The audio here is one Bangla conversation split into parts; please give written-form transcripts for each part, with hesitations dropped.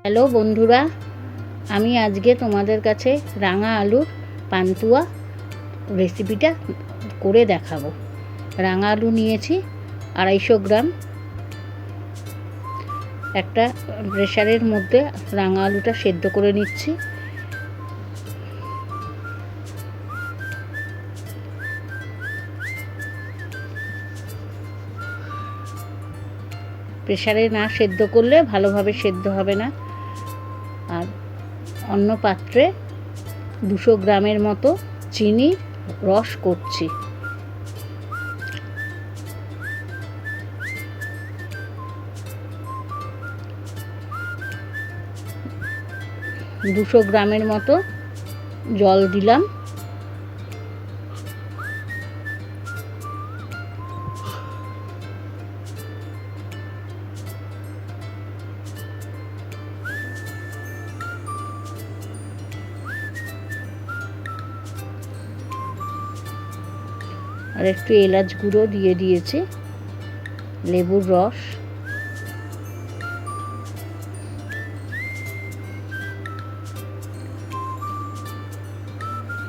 হ্যালো বন্ধুরা, আমি আজকে তোমাদের কাছে রাঙা আলুর পান্তুয়া রেসিপিটা করে দেখাবো। রাঙা আলু নিয়েছি 250 গ্রাম। একটা প্রেসারের মধ্যে রাঙা আলুটা সেদ্ধ করে নিচ্ছি। প্রেসারে না সেদ্ধ করলে ভালোভাবে সেদ্ধ হবে না। আর অন্য পাত্রে 200 গ্রামের মতো চিনির রস করছি। দুশো গ্রামের মতো জল দিলাম। আর একটু এলাচ গুঁড়ো দিয়ে দিয়েছি, লেবুর রস,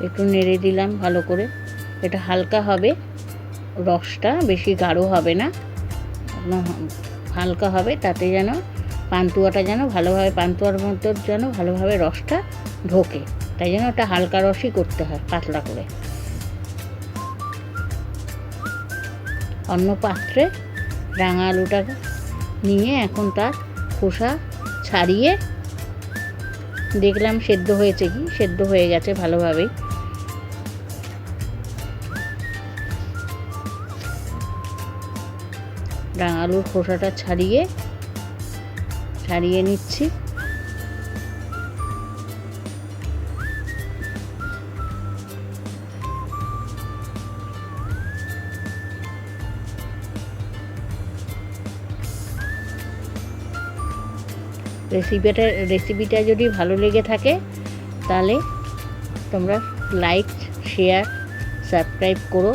একটু নেড়ে দিলাম ভালো করে। এটা হালকা হবে, রসটা বেশি গাঢ় হবে না, হালকা হবে, তাতে যেন পান্তুয়াটা যেন ভালোভাবে, পান্তুয়ার মধ্যে যেন ভালোভাবে রসটা ঢোকে। তাই জন্য ওটা হালকা রসই করতে হয়, পাতলা করে। অন্য পাত্রে রাঙা আলুটা নিয়ে এখন তার খোসা ছাড়িয়ে দেখলাম সেদ্ধ হয়েছে কি, সেদ্ধ হয়ে গেছে ভালোভাবেই। রাঙা আলুর খোসাটা ছাড়িয়ে নিচ্ছি। রেসিপিটা যদি ভালো লেগে থাকে তাহলে তোমরা লাইক, শেয়ার, সাবস্ক্রাইব করো।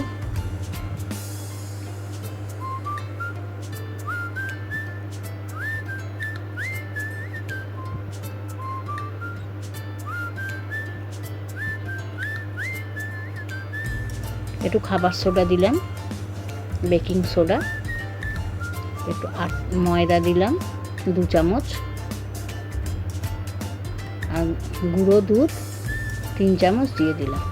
একটু খাবার সোডা দিলাম, বেকিং সোডা, একটু ময়দা দিলাম 2 চামচ, আর গুঁড়ো দুধ 3 চামচ দিয়ে দিলাম।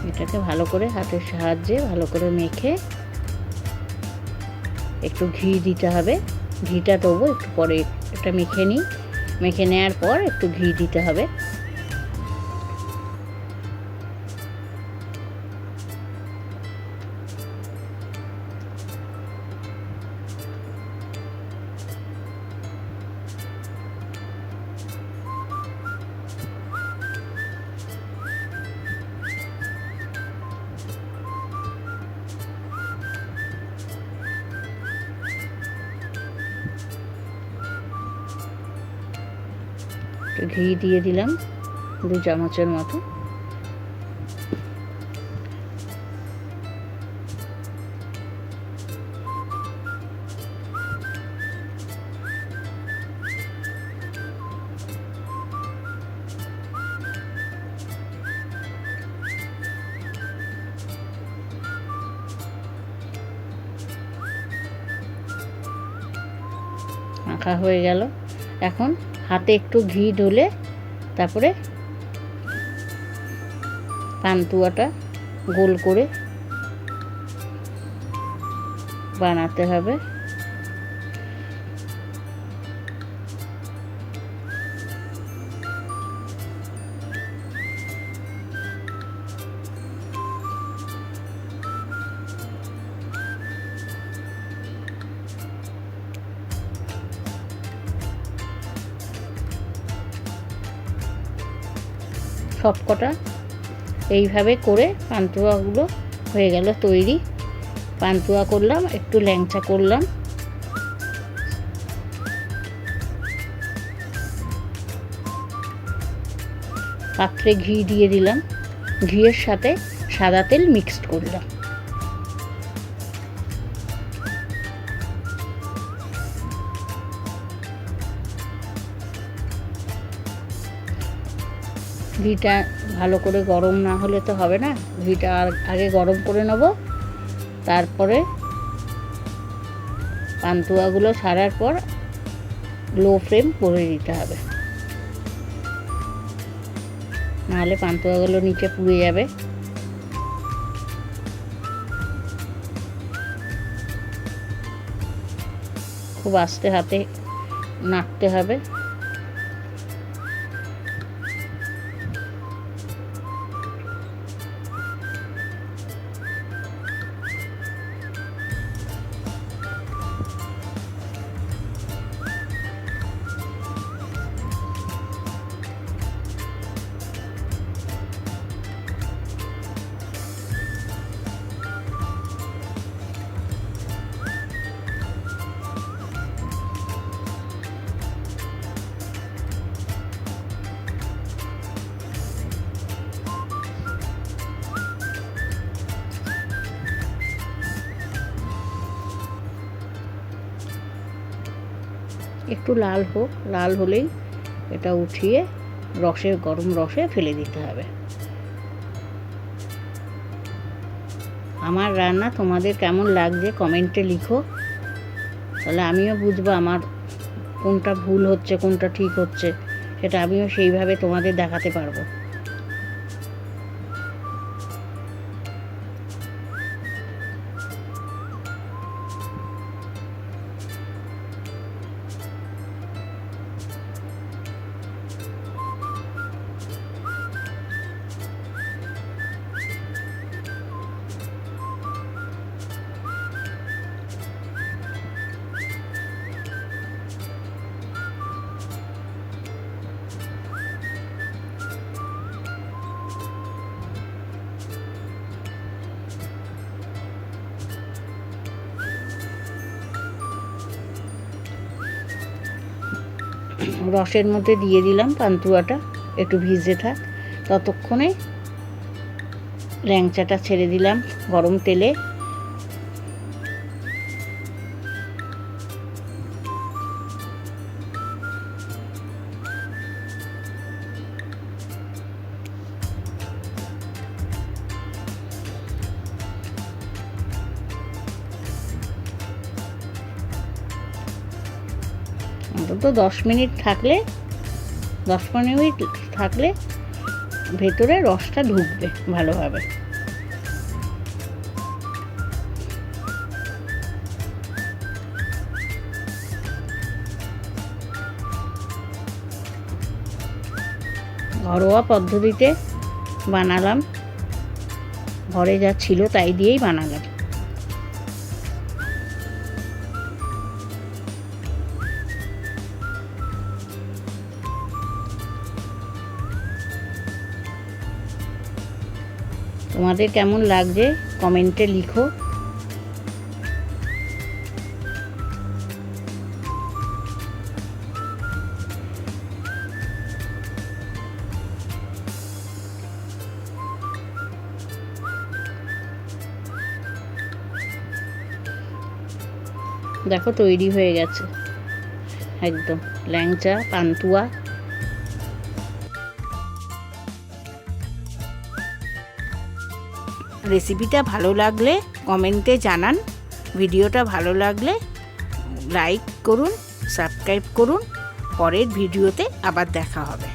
এটাকে ভালো করে হাতের সাহায্যে ভালো করে মেখে, একটু ঘি দিতে হবে। ঘিটা দেবো একটু পরে, এটা মেখে নেওয়ার পর একটু ঘি দিতে হবে। ঘি দিয়ে দিলাম 2 চামচের মতো। মাখা হয়ে গেল। এখন হাতে একটু ঘি ঢলে তারপরে পান্তুয়াটা গোল করে বানাতে হবে। সবকটা এইভাবে করে পান্তুয়াগুলো হয়ে গেল তৈরি। পান্তুয়া করলাম, একটু ল্যাংচা করলাম। পাত্রে ঘি দিয়ে দিলাম, ঘিয়ের সাথে সাদা তেল মিক্সড করলাম। ঘিটা ভালো করে গরম না হলে তো হবে না, ঘিটা আগে গরম করে নেব, তারপরে পান্তুয়াগুলো ছাড়ার পর লো ফ্লেম করে দিতে হবে, নাহলে পান্তুয়াগুলো নিচে পুড়ে যাবে। খুব আস্তে হাতে নাড়তে হবে। একটু লাল হোক, লাল হলেই এটা উঠিয়ে গরম রসে ফেলে দিতে হবে। আমার রান্না তোমাদের কেমন লাগছে কমেন্টে লিখো, তাহলে আমিও বুঝবো আমার কোনটা ভুল হচ্ছে কোনটা ঠিক হচ্ছে, সেটা আমিও সেইভাবে তোমাদের দেখাতে পারবো। রসের মধ্যে দিয়ে দিলাম পান্তুয়াটা, একটু ভিজে থাক, ততক্ষণে ল্যাংচাটা ছেড়ে দিলাম গরম তেলে। অন্তত 10-15 মিনিট থাকলে ভেতরে রসটা ঢুকবে ভালোভাবে। ঘরোয়া পদ্ধতিতে বানালাম, ঘরে যা ছিল তাই দিয়েই বানালাম। তোমাদের কেমন লাগছে কমেন্টে লিখো। দেখো তৈরি হয়ে গেছে একদম ল্যাংচা পান্তুয়া। রেসিপিটা ভালো লাগলে কমেন্টে জানান, ভিডিওটা ভালো লাগলে লাইক করুন, সাবস্ক্রাইব করুন। পরের ভিডিওতে আবার দেখা হবে।